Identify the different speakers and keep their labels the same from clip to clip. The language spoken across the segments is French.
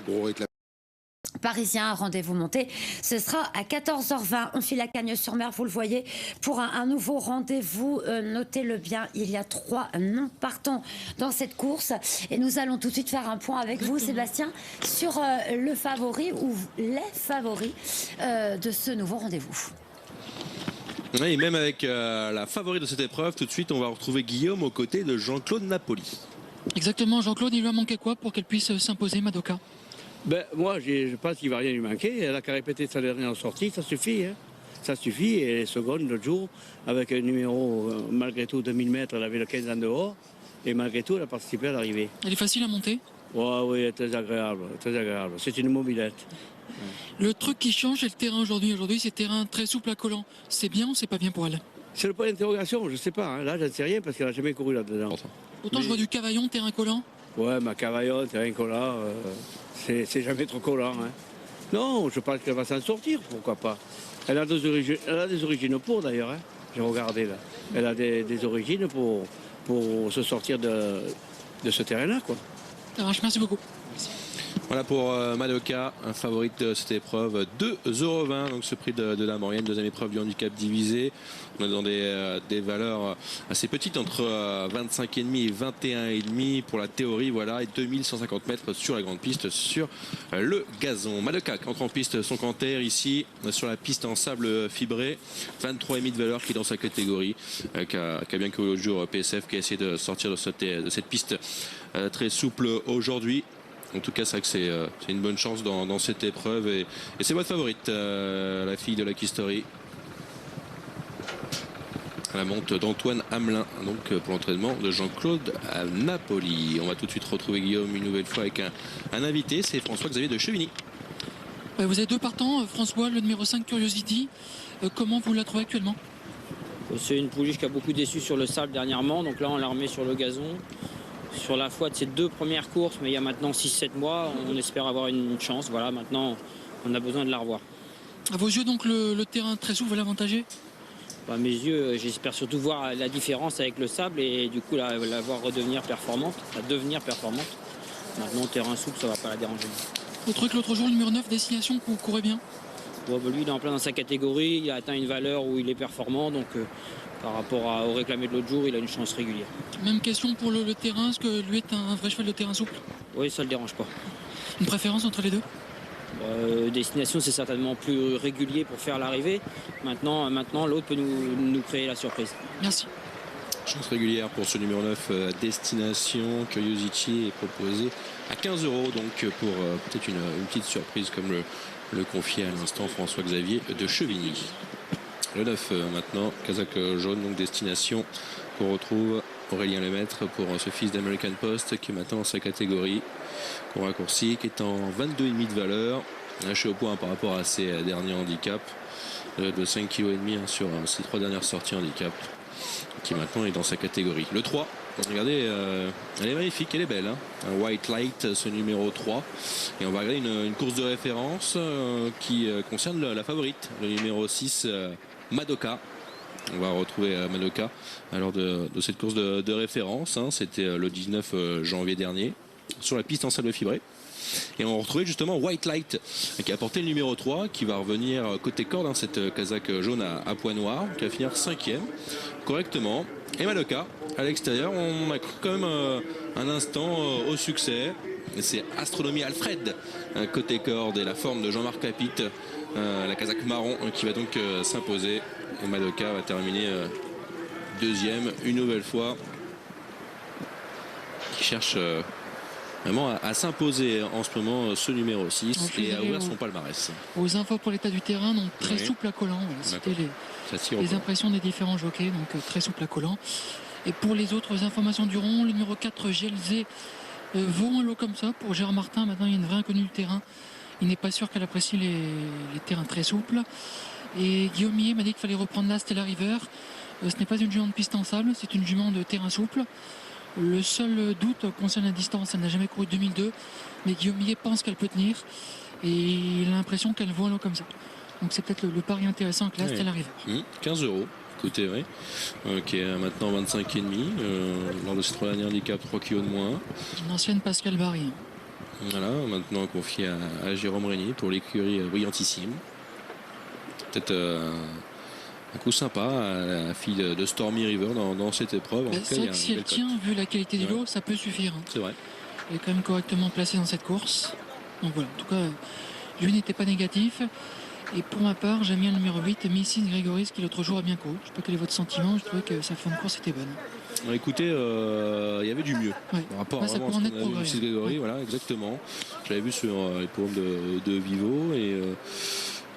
Speaker 1: Gros réclame.
Speaker 2: Parisien, rendez-vous monté. Ce sera à 14h20. On file la Cagnes-sur-Mer, vous le voyez, pour un nouveau rendez-vous. Notez-le bien, il y a 3 noms partants dans cette course. Et nous allons tout de suite faire un point avec vous, Sébastien, sur le favori ou les favoris de ce nouveau rendez-vous.
Speaker 3: Oui, et même avec la favorite de cette épreuve, tout de suite, on va retrouver Guillaume aux côtés de Jean-Claude Napoli.
Speaker 4: Exactement, Jean-Claude, il lui a manqué quoi pour qu'elle puisse s'imposer, Madoka?
Speaker 5: Moi, je pense qu'il ne va rien lui manquer. Elle a qu'à répéter sa dernière sortie, ça suffit. Hein. Ça suffit. Et les secondes, l'autre jour, avec un numéro, malgré tout, 2000 mètres, elle avait le 15 en dehors. Et malgré tout, elle a participé à l'arrivée.
Speaker 4: Elle est facile à monter?
Speaker 5: Oui, elle est très agréable. Très agréable. C'est une mobilette.
Speaker 4: Le truc qui change, c'est le terrain aujourd'hui. Aujourd'hui, c'est terrain très souple à collant. C'est bien ou c'est pas bien pour elle?
Speaker 5: C'est le point d'interrogation, je ne sais pas. Hein. Là, je ne sais rien parce qu'elle n'a jamais couru là-dedans.
Speaker 4: Autant je vois du cavaillon, terrain collant.
Speaker 5: Ouais, ma cavaillon, terrain collant, c'est jamais trop collant. Hein. Non, je pense qu'elle va s'en sortir, pourquoi pas. Elle a des origines pour d'ailleurs, hein. J'ai regardé là. Elle a des origines pour se sortir de ce terrain-là, quoi.
Speaker 4: Ça marche, merci beaucoup.
Speaker 3: Voilà pour Madoka, un favorite de cette épreuve, 2,20 €, donc ce prix de la moyenne, deuxième épreuve du handicap divisé. On est dans des valeurs assez petites, entre 25,5 et 21,5 pour la théorie, voilà, et 2150 mètres sur la grande piste, sur le gazon. Madoka qui entre en piste son canter ici, sur la piste en sable fibré, 23,5 de valeur qui est dans sa catégorie, qui a bien que l'autre jour PSF qui a essayé de sortir de cette piste très souple aujourd'hui. En tout cas, c'est vrai que c'est une bonne chance dans cette épreuve. Et c'est votre favorite, la fille de Lucky Story. À la monte d'Antoine Hamelin, donc pour l'entraînement de Jean-Claude Napoli. On va tout de suite retrouver Guillaume une nouvelle fois avec un invité, c'est François-Xavier de Chevigny.
Speaker 4: Vous avez 2 partants, François, le numéro 5 Curiosity. Comment vous la trouvez actuellement?
Speaker 6: C'est une pouliche qui a beaucoup déçu sur le sable dernièrement, donc là on la remet sur le gazon. Sur la foi de ses 2 premières courses, mais il y a maintenant 6-7 mois, on espère avoir une chance. Voilà, maintenant on a besoin de la revoir.
Speaker 4: À vos yeux, donc, le terrain très souple va l'avantager?
Speaker 6: À mes yeux, j'espère surtout voir la différence avec le sable et du coup la voir redevenir performante, devenir performante. Maintenant, terrain souple, ça ne va pas la déranger.
Speaker 4: Le truc, l'autre jour, le numéro 9, Destination, que vous courez bien?
Speaker 6: Lui, il est en plein dans sa catégorie, il a atteint une valeur où il est performant, donc par rapport au réclamé de l'autre jour, il a une chance régulière.
Speaker 4: Même question pour le terrain, est-ce que lui est un vrai cheval de terrain souple?
Speaker 6: Oui, ça ne le dérange pas.
Speaker 4: Une préférence entre les deux?
Speaker 6: Destination, c'est certainement plus régulier pour faire l'arrivée. Maintenant l'autre peut nous créer la surprise.
Speaker 4: Merci.
Speaker 3: Chance régulière pour ce numéro 9, Destination. Curiosity est proposé à 15 €, donc pour peut-être une petite surprise comme le confiait à l'instant François-Xavier de Chevigny. Le 9 maintenant, casaque jaune, donc Destination, qu'on retrouve Aurélien Lemaître pour ce fils d'American Post qui est maintenant dans sa catégorie, qu'on raccourci, qui est en 22,5 de valeur, lâché au point par rapport à ses derniers handicaps, de 5,5 kg sur ses 3 dernières sorties handicap, qui maintenant est dans sa catégorie. Le 3, regardez, elle est magnifique, elle est belle, hein. Un White Light, ce numéro 3, et on va regarder une course de référence qui concerne la favorite, le numéro 6, Madoka. On va retrouver Madoka lors de cette course de référence, hein. C'était le 19 janvier dernier sur la piste en sable fibré, et on retrouvait justement White Light qui a porté le numéro 3, qui va revenir côté corde, hein, cette casaque jaune à pois noirs, qui va finir 5e correctement. Et Madoka à l'extérieur, on a quand même un instant au succès, et c'est Astronomie Alfred côté corde et la forme de Jean-Marc Capit, la casaque marron, qui va donc s'imposer, et Madoka va terminer deuxième une nouvelle fois, qui cherche vraiment à s'imposer en ce moment, ce numéro 6, et à ouvrir son palmarès.
Speaker 4: Aux infos pour l'état du terrain, donc très souple à collant. Voilà, c'était les impressions des différents jockeys, donc très souple à collant. Et pour les autres informations du rond, le numéro 4, GLZ, vaut un lot comme ça. Pour Gérard Martin, maintenant il y a une vraie inconnue du terrain. Il n'est pas sûr qu'elle apprécie les terrains très souples. Et Guillaume Millet m'a dit qu'il fallait reprendre la Stella River. Ce n'est pas une jument de piste en sable, c'est une jument de terrain souple. Le seul doute concerne la distance, elle n'a jamais couru 2002, mais Guillaume Millet pense qu'elle peut tenir, et il a l'impression qu'elle vaut un lot comme ça. Donc c'est peut-être le pari intéressant avec la Stella River.
Speaker 3: 15 €. Écoutez, oui. Qui est maintenant 25,5 lors de ses 3 derniers handicaps, 3 kg de moins.
Speaker 4: Une ancienne Pascal Barry.
Speaker 3: Voilà, maintenant confié à Jérôme Régnier pour l'écurie brillantissime. Peut-être un coup sympa à la fille de Stormy River dans cette épreuve.
Speaker 4: C'est vrai que si elle tient, vu la qualité du lot, ça peut suffire.
Speaker 3: C'est vrai.
Speaker 4: Elle est quand même correctement placée dans cette course. Donc voilà, en tout cas, lui n'était pas négatif. Et pour ma part, j'aime bien le numéro 8, Mrs. Grégoris, qui l'autre jour a bien couru. Je ne sais pas quel est votre sentiment, je trouvais que sa fin de course était bonne.
Speaker 3: Écoutez, il y avait du mieux par rapport à
Speaker 4: ça
Speaker 3: vraiment
Speaker 4: court en
Speaker 3: ce
Speaker 4: net
Speaker 3: qu'on a vu
Speaker 4: progrès.
Speaker 3: Mrs. Grégory, voilà, exactement. Je l'avais vu sur les programmes de Vivo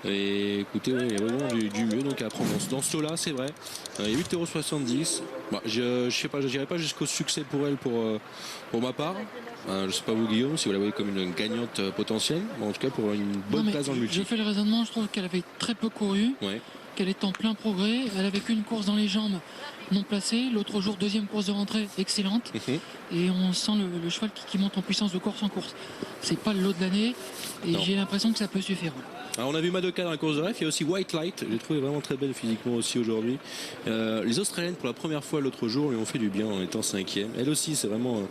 Speaker 3: et écoutez, il y a vraiment du mieux donc à prendre dans ce lot-là, c'est vrai. 8,70 €. Bon, je sais pas, je n'irai pas jusqu'au succès pour elle pour ma part. Je ne sais pas vous Guillaume, si vous la voyez comme une gagnante potentielle, mais en tout cas pour une bonne place dans le multi.
Speaker 4: Je fais le raisonnement, je trouve qu'elle avait très peu couru, qu'elle est en plein progrès, elle avait qu'une course dans les jambes non placée, l'autre jour deuxième course de rentrée excellente, et on sent le cheval qui monte en puissance de course en course. C'est pas le lot de l'année, et j'ai l'impression que ça peut suffire.
Speaker 3: Alors on a vu Madoka dans la course de ref, il y a aussi White Light, je l'ai trouvé vraiment très belle physiquement aussi aujourd'hui. Les Australiennes pour la première fois l'autre jour lui ont fait du bien en étant 5e. Elle aussi c'est vraiment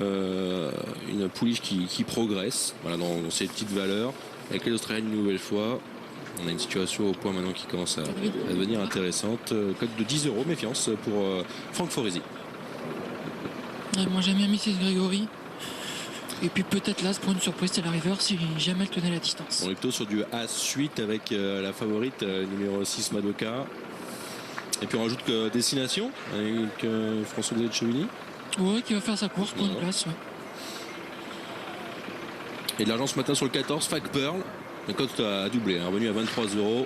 Speaker 3: une pouliche qui progresse voilà, dans ses petites valeurs. Avec les Australiennes une nouvelle fois, on a une situation au point maintenant qui commence à devenir intéressante. Code de 10 €, méfiance pour Franck Foresi.
Speaker 4: Moi j'aime bien Mrs. Grégory. Et puis peut-être là, pour une surprise, c'est la River si jamais elle tenait la distance.
Speaker 3: On est plutôt sur du As-8 avec la favorite numéro 6 Madoka. Et puis on rajoute que Destination avec François-Xavier de Chevigny.
Speaker 4: Oui, qui va faire sa course pour une place.
Speaker 3: Et de l'argent ce matin sur le 14, Fac Pearl. Le cote a doublé, revenu à 23 €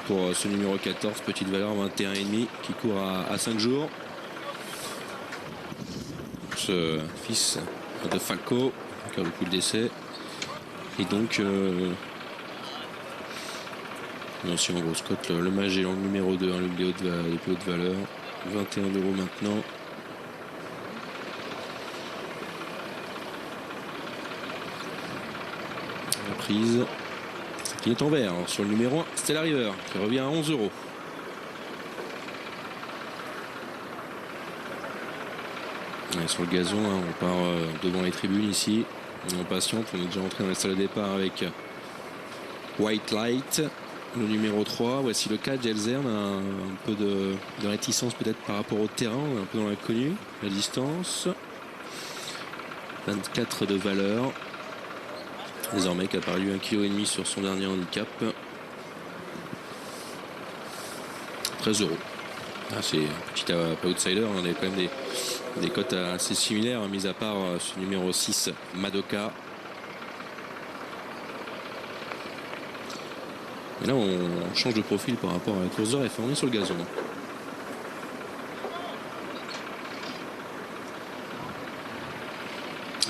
Speaker 3: pour ce numéro 14, petite valeur 21,5 qui court à 5 jours. Ce fils de Falco, qui a depuis le décès. Et donc, aussi en grosse cote, le Magellan numéro 2, le plus haute valeur, 21 € maintenant. La prise qui est en vert sur le numéro 1, Stella River, qui revient à 11 €. Sur le gazon, on part devant les tribunes ici. On patiente, on est déjà entré dans la salle de départ avec White Light, le numéro 3. Voici le 4, Gelzern, un peu de réticence peut-être par rapport au terrain, un peu dans l'inconnu, la distance. 24 de valeur. Désormais qui a perdu 1,5 kg sur son dernier handicap. 13 €. C'est un petit outsider, on a quand même des cotes assez similaires, mis à part ce numéro 6 Madoka. Et là on change de profil par rapport à la course de ref, on est sur le gazon.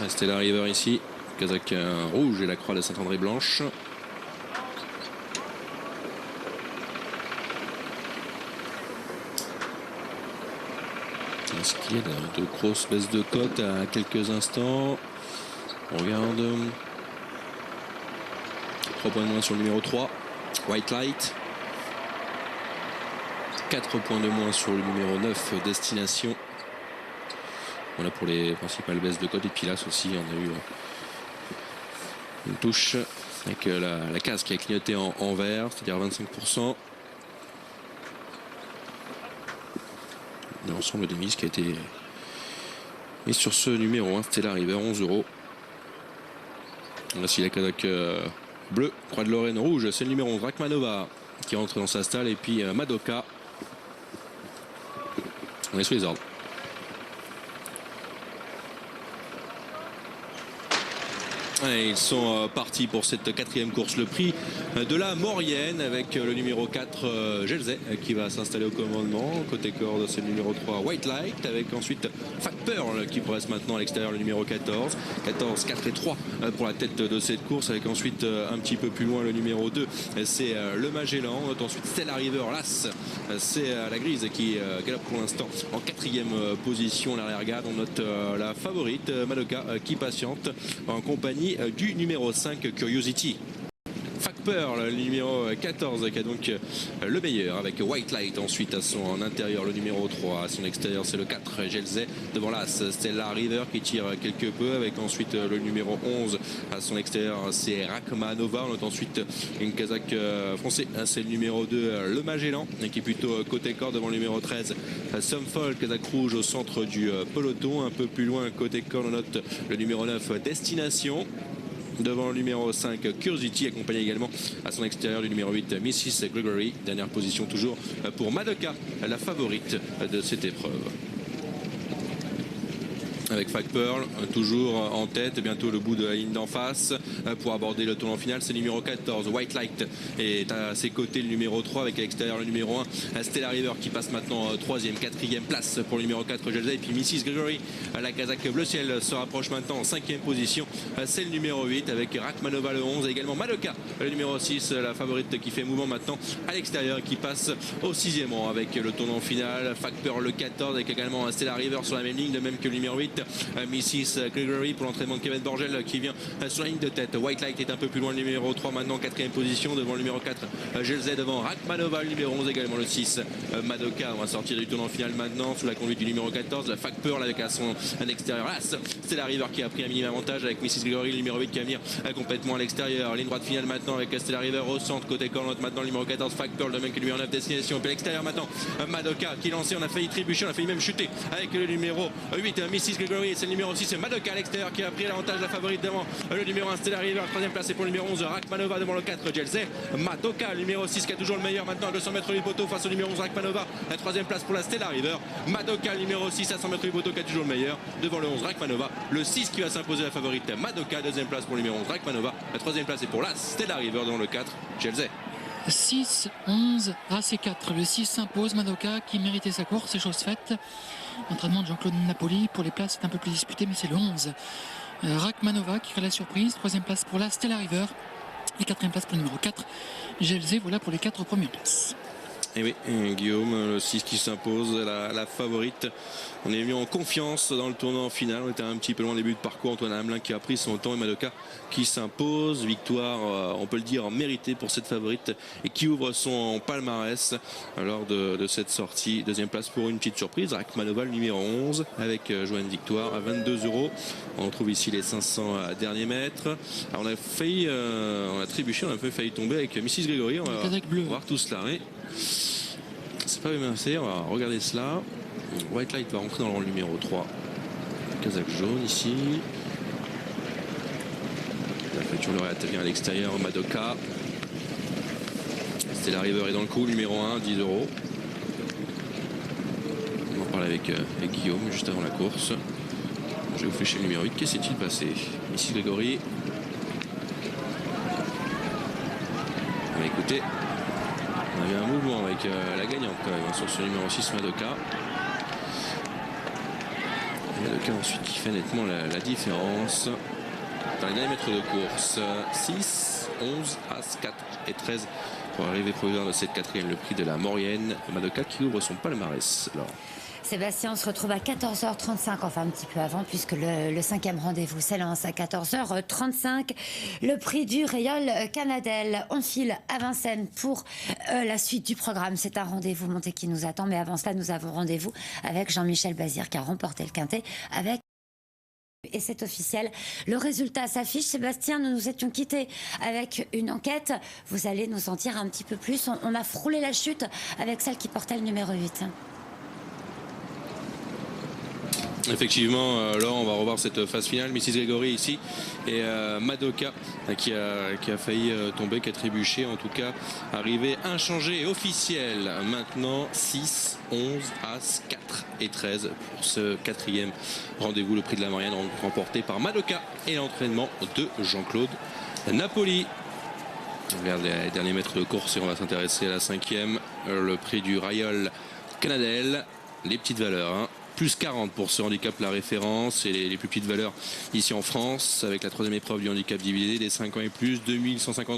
Speaker 3: Stella River ici, Kazakh rouge et la croix de Saint-André blanche. Est-ce qu'il y a de grosses baisses de cote à quelques instants? On regarde. 3 points de moins sur le numéro 3, White Light. 4 points de moins sur le numéro 9, Destination. Voilà pour les principales baisses de cote. Et puis là aussi, on a eu une touche avec la case qui a clignoté en vert, c'est-à-dire 25%. L'ensemble des mises qui a été mis sur ce numéro 1, Stella River, 11 €. Voici la Kazakh bleu, Croix de Lorraine rouge, c'est le numéro 11, Rachmanova qui rentre dans sa stalle, et puis Madoka. On est sous les ordres. Et ils sont partis pour cette 4e course, le prix de la Maurienne, avec le numéro 4 Gelzé qui va s'installer au commandement. Côté corde, c'est le numéro 3 White Light, avec ensuite Fat Pearl qui reste maintenant à l'extérieur, le numéro 14. 14, 4 et 3 pour la tête de cette course, avec ensuite un petit peu plus loin le numéro 2, c'est le Magellan. On note ensuite Stella River, l'As, c'est la grise qui galope pour l'instant en 4e position. L'arrière-garde, on note la favorite Madoka qui patiente en compagnie du numéro 5 Curiosity. Fac Pearl, le numéro 14, qui a donc le meilleur avec White Light. Ensuite à son intérieur le numéro 3, à son extérieur c'est le 4 Gelze. Devant l'As Stella River qui tire quelque peu, avec ensuite le numéro 11 à son extérieur c'est Rachmanova. On note ensuite une Kazakh français, c'est le numéro 2 le Magellan qui est plutôt côté corde. Devant le numéro 13 Somfol, Kazakh rouge au centre du peloton. Un peu plus loin côté corde on note le numéro 9 Destination. Devant le numéro 5 Curiosity, accompagné également à son extérieur du numéro 8 Mrs. Gregory. Dernière position toujours pour Madoka, la favorite de cette épreuve. Avec Fag Pearl toujours en tête, bientôt le bout de la ligne d'en face pour aborder le tournant final. C'est le numéro 14 White Light est à ses côtés le numéro 3, avec à l'extérieur le numéro 1 Stella River qui passe maintenant 3e, 4e place pour le numéro 4 Gelze. Et puis Mrs. Gregory, la Kazakh bleu ciel, se rapproche maintenant en 5e position. C'est le numéro 8 avec Rachmanova le 11 et également Madoka le numéro 6, la favorite qui fait mouvement maintenant à l'extérieur, qui passe au 6e rang avec le tournant final. Fag Pearl le 14 avec également Stella River sur la même ligne, de même que le numéro 8 Mrs. Gregory pour l'entraînement de Kevin Borgel qui vient sur la ligne de tête. White Light est un peu plus loin, le numéro 3 maintenant 4e position devant le numéro 4 Gelze, devant Rachmanova le numéro 11 également le 6 Madoka. On va sortir du tournant final maintenant sous la conduite du numéro 14 Fag Pearl avec à son extérieur c'est la River qui a pris un minimum avantage avec Mrs. Gregory le numéro 8 qui va venir complètement à l'extérieur. Ligne droite finale maintenant avec Stella River au centre côté corne maintenant le numéro 14 Fag Pearl, de même que le numéro 9 Destination. Puis à l'extérieur maintenant Madoka qui est lancé, on a failli trébucher, on a failli même chuter avec le numéro 8 Mrs. Gregory. C'est le numéro 6 Madoka à l'extérieur qui a pris l'avantage, la favorite devant le numéro 1 Stella River. 3e place c'est pour le numéro 11 Rachmanova devant le 4 Gelze. Madoka le numéro 6 qui a toujours le meilleur maintenant à 200 mètres du poteau face au numéro 11 Rachmanova. La 3e place pour la Stella River. Madoka le numéro 6 à 100 mètres du poteau qui a toujours le meilleur devant le 11 Rachmanova. Le 6 qui va s'imposer, la favorite Madoka. 2e place pour le numéro 11 Rachmanova. La 3e place est pour la Stella River devant le 4 Gelze.
Speaker 4: 6, 11, AC4. Le 6 s'impose, Madoka qui méritait sa course, c'est chose faite. Entraînement de Jean-Claude Napoli. Pour les places, c'est un peu plus disputé, mais c'est le 11. Rachmanova qui crée la surprise. 3e place pour la Stella River. Et 4e place pour le numéro 4. Gelze, voilà pour les 4 premières places.
Speaker 3: Et oui, Guillaume, le 6 qui s'impose, la favorite. On est mis en confiance dans le tournant final. On était un petit peu loin au début de parcours. Antoine Hamelin qui a pris son temps et Madoka qui s'impose. Victoire, on peut le dire, méritée pour cette favorite et qui ouvre son palmarès lors de cette sortie. 2e place pour une petite surprise. Rachmanova, le numéro 11, avec joie de victoire à 22 €. On trouve ici les 500 derniers mètres. Alors on a failli, on a trébuché, on a failli tomber avec Mrs. Gregory. On va voir tout cela. Oui. C'est pas bien assez, on va regarder cela. White Light va rentrer dans le rang numéro 3. Kazakh jaune ici. La voiture lauréate vient à l'extérieur, Madoka. Stella River est dans le coup, numéro 1, 10 €. On en parle avec Guillaume juste avant la course. Je vais vous flécher le numéro 8. Qu'est-ce qui s'est-il passé? Ici Gregory. Écoutez, on avait un mouvement avec la gagnante quand même sur ce numéro 6 Madoka. Madoka ensuite qui fait nettement la différence dans les derniers mètres de course. 6, 11, As, 4 et 13 pour arriver provisoire de cette 4e, le prix de la Maurienne. Madoka qui ouvre son palmarès. Alors.
Speaker 2: Sébastien, on se retrouve à 14h35, enfin un petit peu avant, puisque le 5e rendez-vous s'élance à 14h35. Le prix du Royal Canadel. On file à Vincennes pour la suite du programme. C'est un rendez-vous monté qui nous attend, mais avant cela, nous avons rendez-vous avec Jean-Michel Bazir qui a remporté le quintet avec... Et c'est officiel. Le résultat s'affiche. Sébastien, nous nous étions quittés avec une enquête. Vous allez nous en dire un petit peu plus. On a frôlé la chute avec celle qui portait le numéro 8.
Speaker 3: Effectivement, là on va revoir cette phase finale. Mrs. Gregory ici et Madoka qui a failli tomber, qui a trébuché, en tout cas arrivé inchangé et officiel. Maintenant 6, 11, As, 4 et 13 pour ce 4e rendez-vous, le prix de la Marianne remporté par Madoka et l'entraînement de Jean-Claude Napoli. On regarde les derniers mètres de course et on va s'intéresser à la 5e, le prix du Royal Canadel. Les petites valeurs, hein. Plus 40 pour ce handicap, la référence, et les plus petites valeurs ici en France avec la 3e épreuve du handicap divisé des 5 ans et plus, 2150